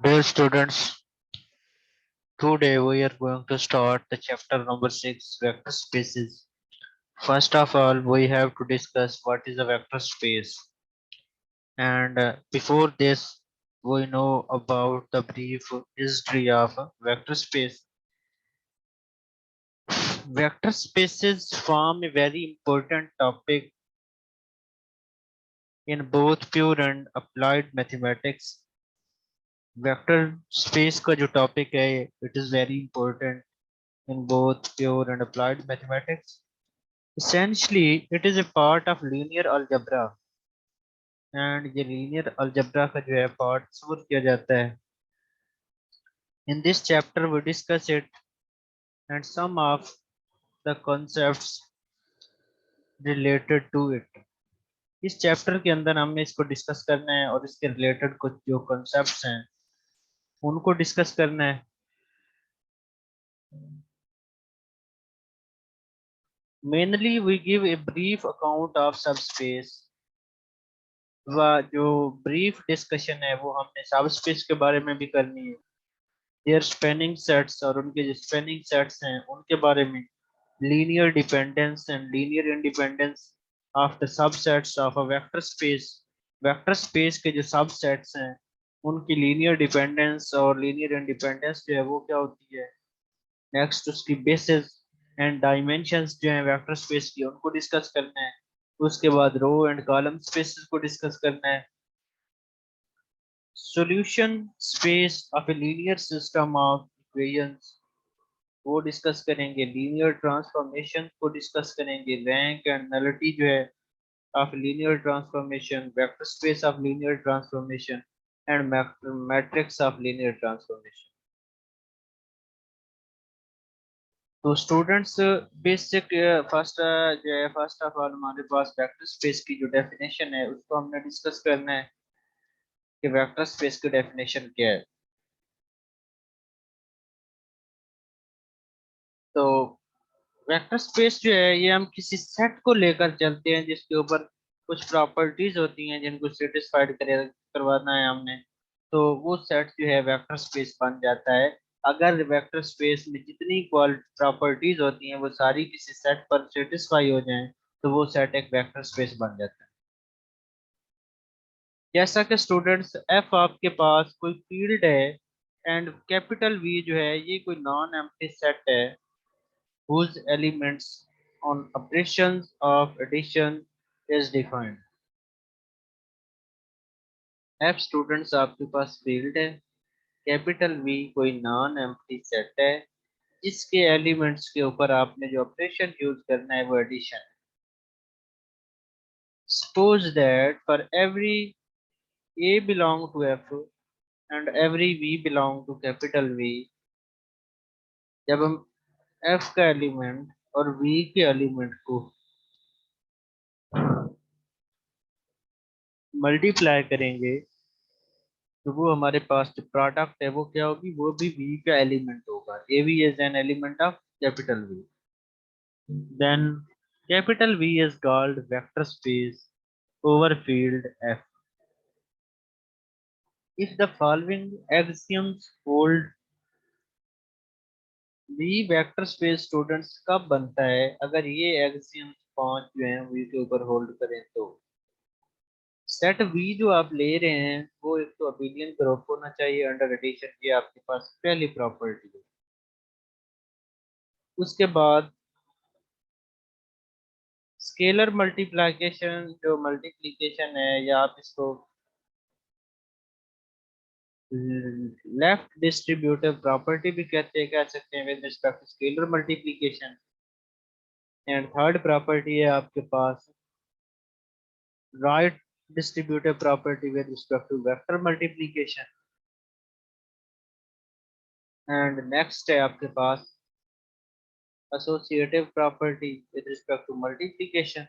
Dear students, today we are going to start the chapter number 6, vector spaces. First of all, we have to discuss what is a vector space. And before this, we know about the brief history of vector space. Vector spaces form a very important topic in both pure and applied mathematics. Vector space का जो topic है it is very important in both pure and applied mathematics. Essentially, it is a part of linear algebra and ये linear algebra का जो है part solve किया जाता है. In this chapter, we discuss it and some of the concepts related to it. इस chapter के अंदर हमने इसको डिस्कस करना है और इसके रिलेटेड कुछ जो कॉन्सेप्ट्स हैं उनको डिस्कस करना है. Mainly, we give a brief account of subspace. जो ब्रीफ डिस्कशन है वो हमने सबस्पेस के बारे में भी करनी है. देयर स्पेनिंग सेट्स और उनके जो स्पेनिंग सेट्स हैं उनके बारे में. Linear dependence and linear independence of the subsets of a vector space. Vector space के जो सबसेट्स हैं उनकी लीनियर डिपेंडेंस और लीनियर इंडिपेंडेंस जो है वो क्या होती है. नेक्स्ट उसकी बेसिस एंड डायमेंशंस जो है वेक्टर स्पेस की उनको डिस्कस करना है. उसके बाद रो एंड कॉलम स्पेसेस को डिस्कस करना है. Solution space of a linear system of equations वो डिस्कस करेंगे. लीनियर ट्रांसफॉर्मेशन को डिस्कस करेंगे. रैंक एंड नलिटी जो है of linear transformation, vector space of linear transformation and matrix of linear transformation. तो स्टूडेंट्स बेसिक फर्स्ट जो है first of all हमारे पास वेक्टर स्पेस की जो डेफिनेशन है उसको हमने डिस्कस करना है कि वेक्टर स्पेस की डेफिनेशन क्या है. तो वेक्टर स्पेस जो है ये हम किसी सेट को लेकर चलते हैं जिसके ऊपर कुछ प्रॉपर्टीज होती हैं जिनको सेटिस्फाइड करवाना है हमने. तो वो सेट जो है वेक्टर स्पेस बन जाता है. अगर वेक्टर स्पेस में जितनी प्रॉपर्टीज होती हैं वो सारी किसी सेट पर सेटिस्फाई हो जाएं तो वो सेट एक वेक्टर स्पेस बन जाता है. जैसा कि स्टूडेंट्स एफ आपके पास कोई फील्ड है एंड कैपिटल वी जो है ये कोई नॉन एम्प्टी सेट है whose elements on operations of addition is defined. F students आपके पास फील्ड है. कैपिटल वी कोई नॉन एम्प्टी सेट है जिसके एलिमेंट्स के ऊपर आपने जो ऑपरेशन यूज करना है वो एडिशन है. Suppose that for every a belong to F and every v belong to capital V. जब हम एफ का एलिमेंट और वी के एलिमेंट को मल्टीप्लाई करेंगे तो वो हमारे पास जो प्रोडक्ट है वो क्या होगी, वो भी वी का एलिमेंट होगा. A v is an element of capital V. Then capital V is called vector space over field F. If the following axioms hold. V vector space students कब बनता है अगर ये एक्सियम्स पांच जो हैं वी के ऊपर होल्ड करें तो. सेट वी जो आप ले रहे हैं वो एक तो अबेलियन ग्रुप होना चाहिए अंडर एडिशन. ये आपके पास पहली प्रॉपर्टी है. उसके बाद स्केलर मल्टीप्लिकेशन जो मल्टीप्लिकेशन है या आप इसको लेफ्ट डिस्ट्रीब्यूटिव प्रॉपर्टी भी कह सकते हैं with respect to scalar multiplication. And third property है आपके पास right distributive property with respect to vector multiplication. And next है आपके पास associative property with respect to multiplication.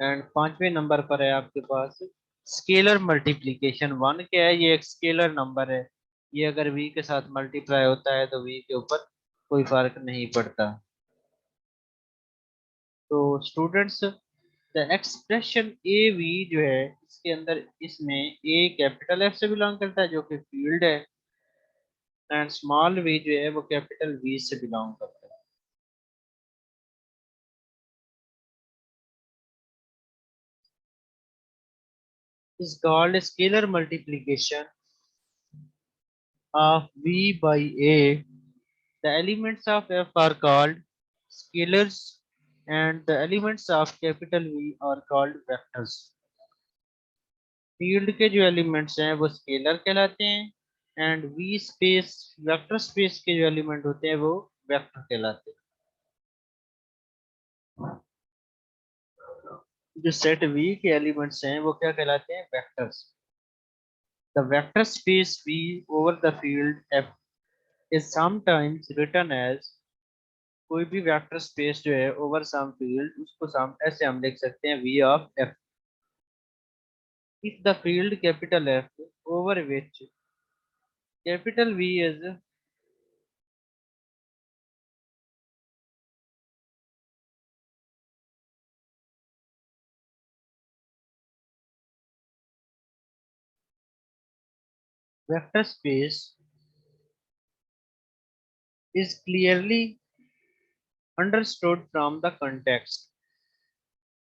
And पांचवें नंबर पर है आपके पास स्केलर मल्टीप्लिकेशन. वन क्या है, ये एक स्केलर नंबर है. ये अगर वी के साथ मल्टीप्लाई होता है तो वी के ऊपर कोई फर्क नहीं पड़ता. तो students the expression A V जो है इसके अंदर इसमें ए कैपिटल एफ से बिलोंग करता है जो कि फील्ड है, एंड स्मॉल वी जो है वो कैपिटल वी से बिलोंग करता है। Is called scalar multiplication of v by a. The elements of f are called scalars and the elements of capital V are called vectors. Field के जो elements हैं वो स्केलर कहलाते हैं and we space vector space के जो element होते हैं वो वेक्टर कहलाते हैं। जो सेट वी के एलिमेंट्स हैं वो क्या कहलाते हैं? Vectors. The vector space V over the field F is sometimes written as, कोई भी वेक्टर स्पेस जो है ओवर सम फील्ड उसको सम ऐसे हम लिख सकते हैं V of F। If the field capital F over which capital V is vector space is clearly understood from the context,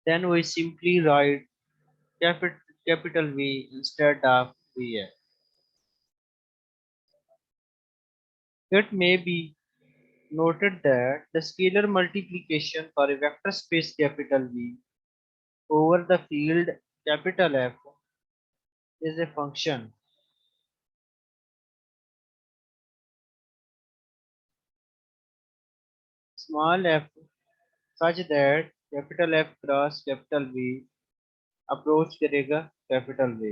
then we simply write capital V instead of VF. It may be noted that the scalar multiplication for a vector space capital V over the field capital F is a function small f such that capital F cross capital V approach करेगा capital V.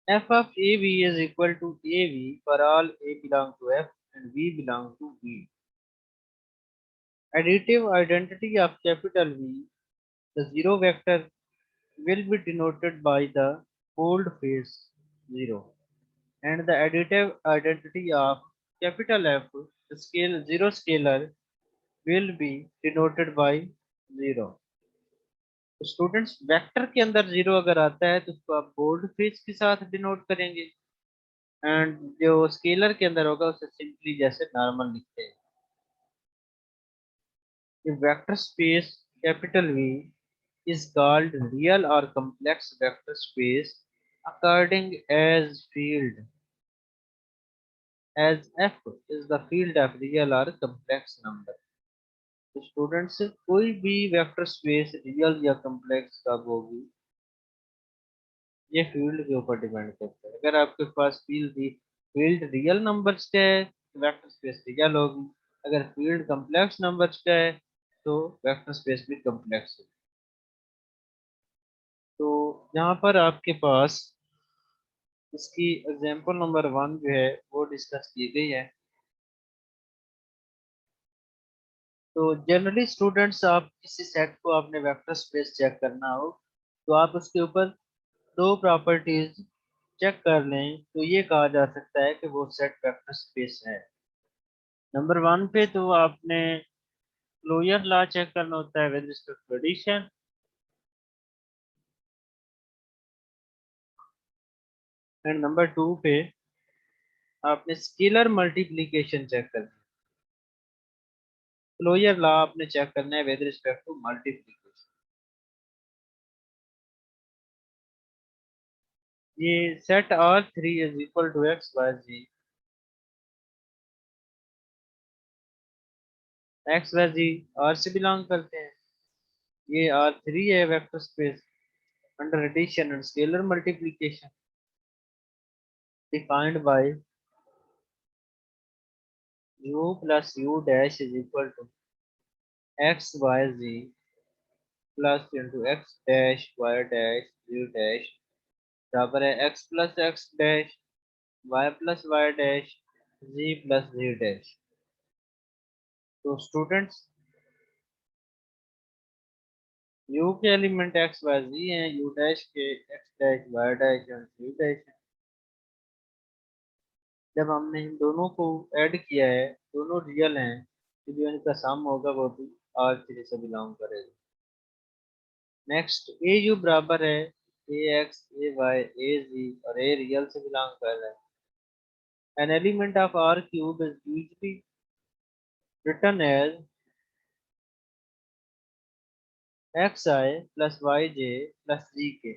F of AV is equal to AV for all A belong to F and V belong to V. Additive identity of capital V, the zero vector will be denoted by the boldface 0, and the additive identity of capital F, the scale zero scalar, will be denoted by 0. तो students vector के अंदर zero अगर आता है तो उसको आप bold face के साथ डिनोट करेंगे, एंड जो स्केलर के अंदर होगा उसे सिंपली जैसे नॉर्मल लिखते हैं। A vector space capital V is called real or complex vector space according as field as F is the field of real or complex number. तो स्टूडेंट्स कोई भी वेक्टर स्पेस रियल या complex कब होगी ये field के ऊपर depend करता है। अगर आपके पास फील्ड रियल नंबर्स का है तो वेक्टर स्पेस रियल होगी, अगर फील्ड कम्प्लेक्स नंबर्स का है तो वेक्टर स्पेस भी कम्प्लेक्स होगी। तो यहाँ पर आपके पास इसकी एग्जांपल नंबर 1 जो है वो डिस्कस की गई है। तो जनरली स्टूडेंट्स आप किसी सेट को आपने वेक्टर स्पेस चेक करना हो तो आप उसके ऊपर दो प्रॉपर्टीज चेक कर लें तो ये कहा जा सकता है कि वो सेट वेक्टर स्पेस है। नंबर 1 पे तो आपने क्लोजर लॉ चेक करना होता है with respect to addition, and number 2 पे आपने स्केलर मल्टीप्लिकेशन चेक करना है। क्लोजर लॉ आपने चेक करना है विद रिस्पेक्ट टू मल्टीप्लिकेशन। ये set R3 is equal to x y z, x y z R से बिलोंग करते हैं। ये R3 है vector space under addition and scalar multiplication defined by u plus u dash is equal to x y z plus into x dash y dash z dash बराबर है x plus x dash y plus y dash z plus z dash। तो students u के element x y z हैं, u dash के x dash y dash और z dash हैं। जब हमने इन दोनों को ऐड किया है दोनों रियल हैं तो जो इनका सम होगा वो भी R3 से बिलोंग करेगा। नेक्स्ट ए यू बराबर है ए एक्स ए वाई ए जी और ए रियल से बिलोंग कर रहा है। An element of R cube is usually written as xi plus yj plus zk,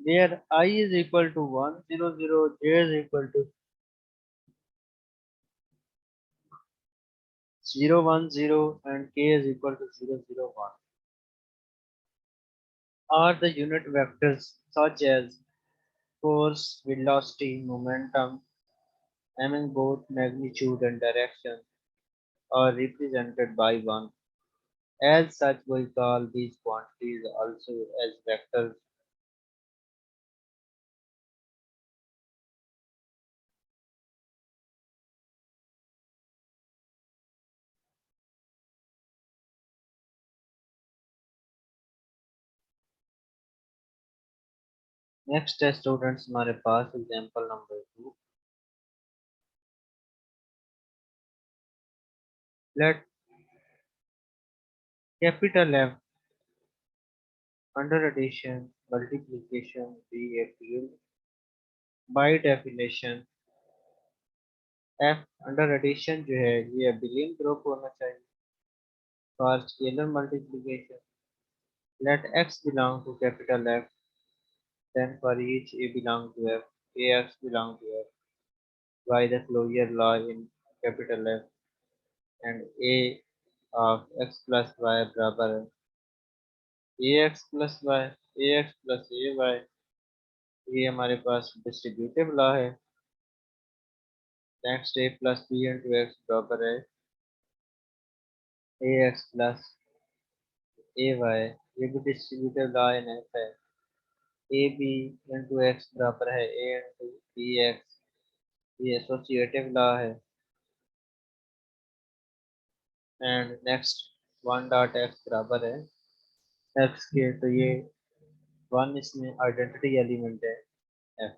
where I is equal to 1, 0, 0, j is equal to 0, 1, 0, and k is equal to 0, 0, 1 are the unit vectors such as force, velocity, momentum, having both magnitude and direction are represented by 1. As such, we call these quantities also as vectors. Next है students हमारे पास example number 2। Let capital F under addition multiplication be a field by definition. F under addition जो है ये abelian group होना चाहिए। For scalar multiplication let x belong to capital F, then for each a belong to F, a x belong to F by the Fourier law in capital F and a of x plus y बराबर है ax plus y, ax plus ay। ये हमारे पास distributive law है। Next a plus b into x बराबर है ax plus ay। ये भी डिस्ट्रीब्यूटिव लॉ इन एफ है। ए बी इंटू एक्स बराबर है a इंटू बी एक्स। ये एसोसिएटिव लॉ है। And next one dot x बराबर है एक्स के, तो ये वन इसमें आइडेंटिटी एलिमेंट है F.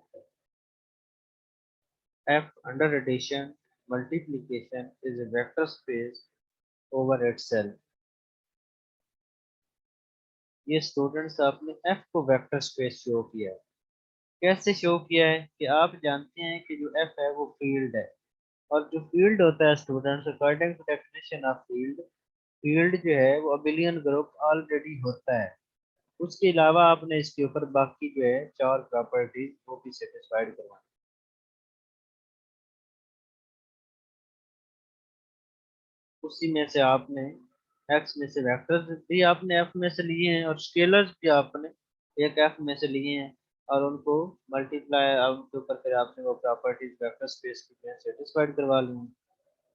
F under addition multiplication is a vector space over itself। ये स्टूडेंट्स आपने F को वेक्टर स्पेस शो किया है। कैसे शो किया है कि आप जानते हैं कि जो F है वो फील्ड है, और जो फील्ड होता है students according to definition of field, field जो है वो अबिलियन ग्रुप ऑलरेडी होता है। उसके अलावा आपने इसके ऊपर बाकी जो है चार प्रॉपर्टीज वो भी सेटिस्फाइड करवानी। उसी में से आपने एक्स में से वेक्टर्स भी आपने एफ में से लिए हैं और स्केलर्स भी आपने एक एफ में से लिए हैं, और उनको मल्टीप्लाई उनके ऊपर फिर आपने वो प्रॉपर्टीज वेक्टर स्पेस की सेटिस्फाइड करवा ली हैं।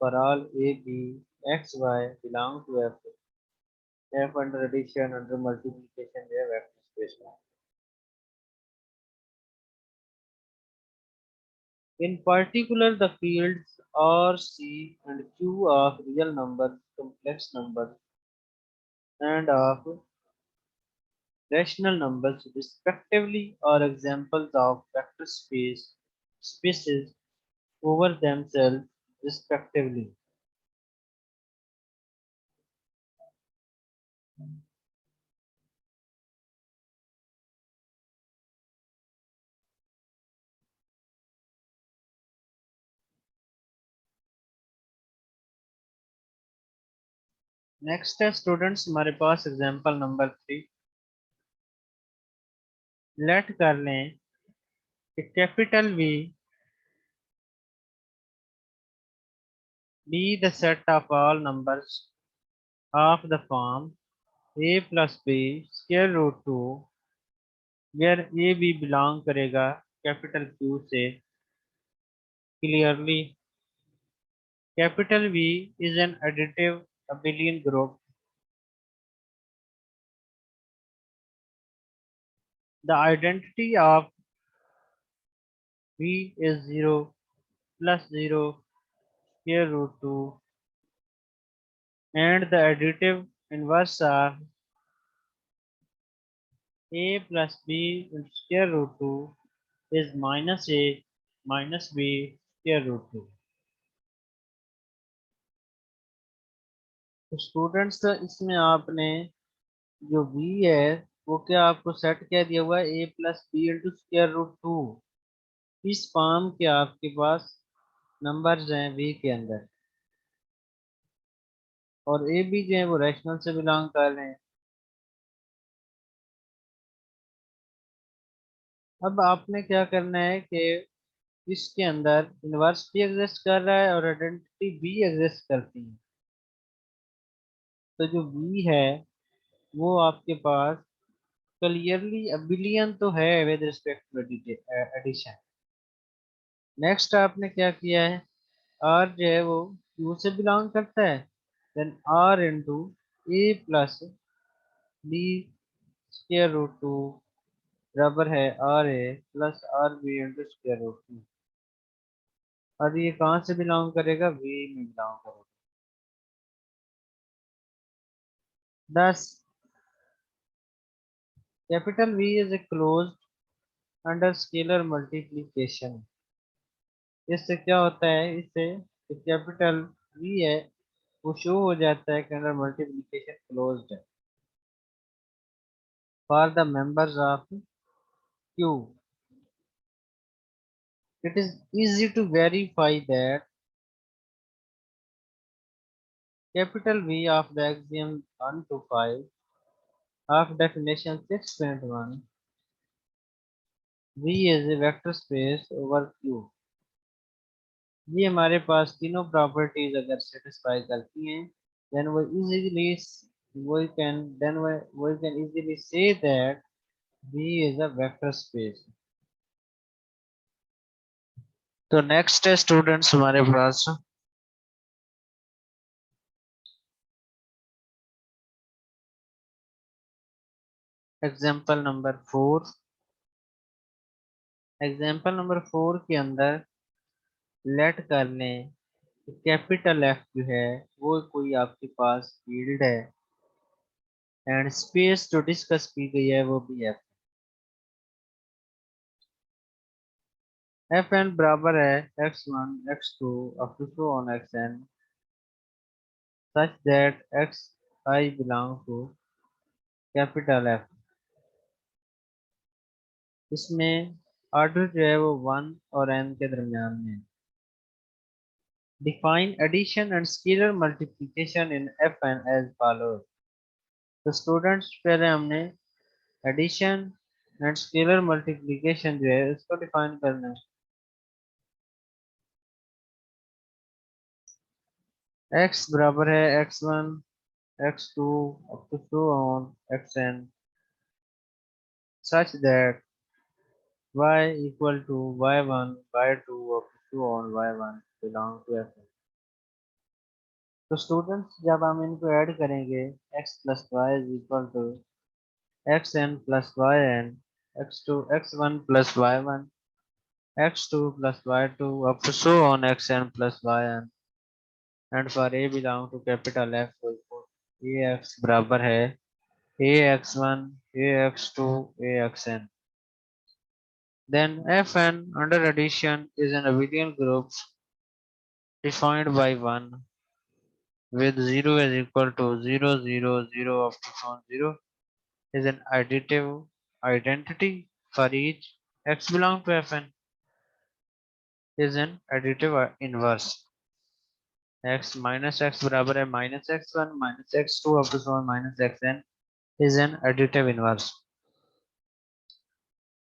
For all a b x y belong to F, F under addition under multiplication है वेक्टर स्पेस में। In particular, the fields R, C, and Q of real numbers, complex numbers, and of rational numbers respectively are examples of vector spaces over themselves respectively। Next है students हमारे पास example number 3। Late कर लें कि capital V be the set of all numbers of the form a plus b square root 2, where a b belong करेगा capital Q से। Clearly, capital V is an additive abelian group। The identity of V is 0 plus 0 square root 2, and the additive inverse of a plus b into square root 2 is minus a minus b square root 2। तो students इसमें आपने जो v है वो क्या आपको set क्या दिया हुआ है, a plus b into square root two. इस फॉर्म के आपके पास नंबर्स हैं v के अंदर, और a भी जो है वो रैशनल से बिलोंग कर रहे हैं। अब आपने क्या करना है कि इसके अंदर इनवर्स भी एग्जिस्ट कर रहा है और आइडेंटिटी भी एग्जिस्ट करती है। तो जो v है वो आपके पास क्लियरली अबिलियन तो है with respect to addition. Next आपने क्या किया है, r जो है वो q से बिलोंग करता है, then r into a plus b square root two बराबर है r a plus r b into square root two. और ये कहाँ से बिलोंग करेगा, वी में बिलोंग करेगा। 10 capital V is a closed under scalar multiplication. इससे क्या होता है, इससे कैपिटल वी है वो शो हो जाता है कि अंडर मल्टीप्लिकेशन क्लोज्ड है for the members of Q. It is easy to verify that capital V of the axiom 1 to 5 of definition 6.1 V is a vector space over Q। ये हमारे पास तीनों प्रॉपर्टीज अगर satisfy करती हैं then we can easily say that V is a vector space। तो next है students हमारे पास example number 4। Example number 4 के अंदर लेट कर लें कैपिटल एफ जो है वो कोई आपके पास फील्ड है एंड स्पेस जो डिस्कस की गई है वो भी एफ। एफ एन बराबर है x1 x2 up to so on xn such that xi belong to capital F. इसमें ऑर्डर जो है वो 1 और n के दरमियान में। Define addition and scalar multiplication in F n as follows. तो स्टूडेंट्स पहले हमने एडिशन एंड स्केलर मल्टीप्लिकेशन जो है इसको डिफाइन करना है। x बराबर है x1 x2 up to so on xn such that y equal to y1 y2 up to so on y1 belong to fn। तो स्टूडेंट्स जब हम इनको ऐड करेंगे x plus y is equal to x n plus y n x1 plus y1 x2 plus y2 up to so on xn plus yn and for a belong to capital F कोई ax बराबर है ax1 ax2 axn। Then fn under addition is an abelian group defined by 1 with 0 is equal to 0 0 0 up to so 0 is an additive identity for each x belong to fn is an additive inverse। x minus x बराबर है minus x1 minus x2 up to so on minus xn is an additive inverse।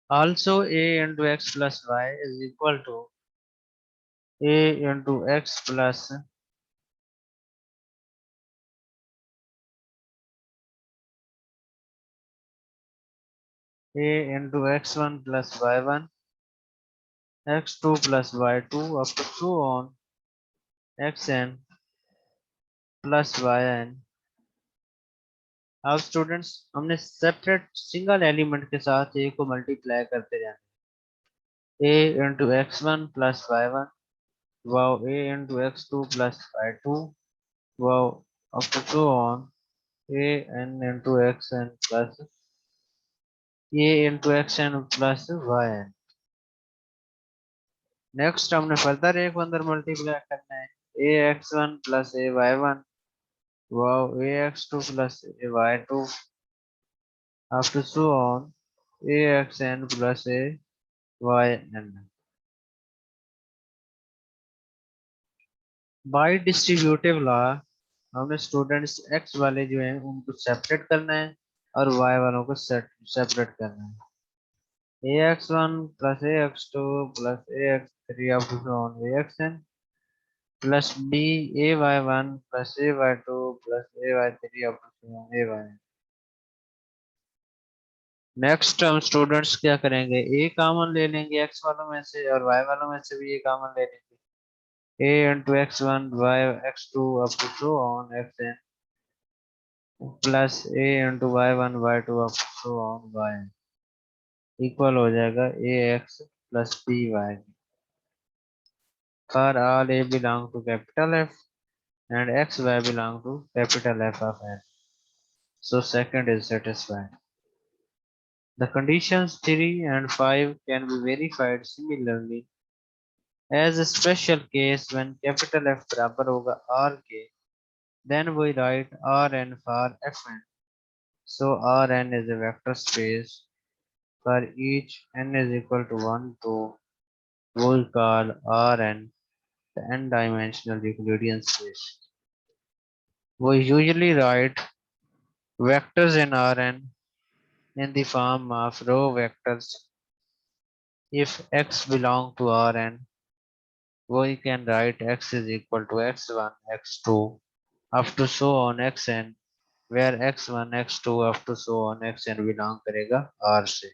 Also a into x plus y is equal to a into x plus a into x1 plus y1 x2 plus y2 up to so on xn plus yn। अब students हमने separate single element के साथ a को multiply करते जाना। a into x1 plus y1 wow a into x2 plus y2 wow up to so on a n into xn plus a into xn plus yn। Next हमने further एक अंदर multiply करना है a x1 plus a y1 wow, ax2 plus ay2 after so on axn plus ayn. Bye distributive law हमें students x वाले जो हैं उनको सेपरेट करना है और वाई वालों को सेपरेट करना है। ax1 plus ax2 plus ax3 up to on axn plus b ay1 plus ay2 plus ay3 up to on ay। Next हम स्टूडेंट्स क्या करेंगे, ए कॉमन ले लेंगे एक्स वालों में से और वाई वालों में से भी ए कॉमन ले लेंगे। a into x1 y x2 up to so on xn plus a into y1 y2 up to so on yn equal हो जाएगा ax plus by for all a belong to capital F and xy belong to capital F of n. So second is satisfied. The conditions 3 and 5 can be verified similarly as a special case when capital F बराबर होगा R के, then we write Rn for Fn. So Rn is a vector space for each n is equal to 1 to we call Rn the n-dimensional Euclidean space. We usually write vectors in Rn in the form of row vectors. If x belong to Rn, we can write x is equal to x1, x2 up to so on xn where x1, x2 up to so on xn belong करेगा R से।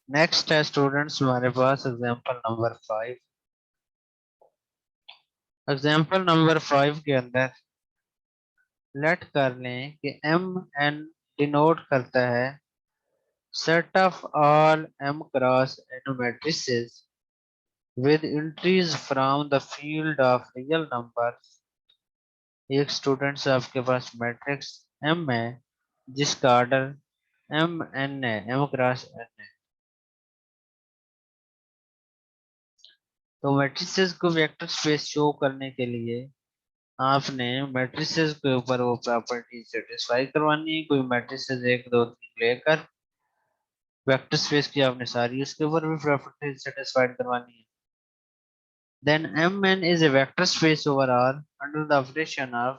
Next है students हमारे पास example number 5। Example number 5 के अंदर late कर लें कि एम एन डिनोट करता है set of all m cross n matrices with entries from the field of real numbers। एक स्टूडेंट्स आपके पास मैट्रिक्स एम है जिसका ऑर्डर एम एन है, एम क्रॉस एन है। तो मैट्रिसेस को वेक्टर स्पेस शो करने के लिए आपने मैट्रिसेस के ऊपर वो प्रॉपर्टी सेटिस्फाई करवानी है। कोई मैट्रिसेस 1 2 3 लेकर वेक्टर स्पेस की आपने सारी उसके ऊपर भी प्रॉपर्टी सेटिस्फाइड करवानी है। Then Mn is a vector space over R under the operation of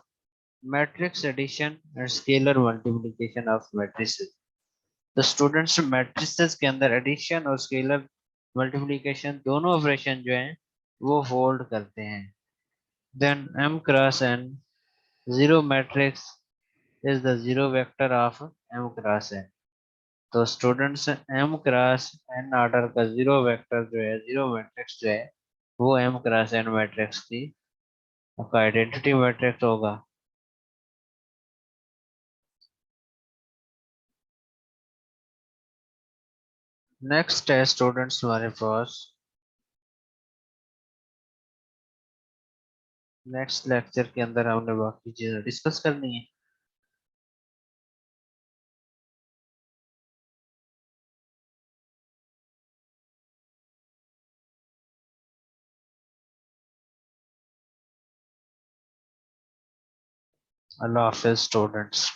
matrix addition and scalar multiplication of matrices। तो स्टूडेंट्स मैट्रिसेस के अंदर एडिशन और स्केलर मल्टीप्लिकेशन दोनों ऑपरेशन जो हैं वो होल्ड करते हैं। Then m cross n zero matrix is the zero vector of m cross n। तो students m cross n order का जीरो वेक्टर जो है, जीरो मैट्रिक्स जो है वो m क्रॉस n मैट्रिक्स की आपका आइडेंटिटी मैट्रिक्स होगा। नेक्स्ट है स्टूडेंट्स हमारे पास नेक्स्ट लेक्चर के अंदर हमने बाकी चीजें डिस्कस करनी है। अल्लाह हाफिज स्टूडेंट्स।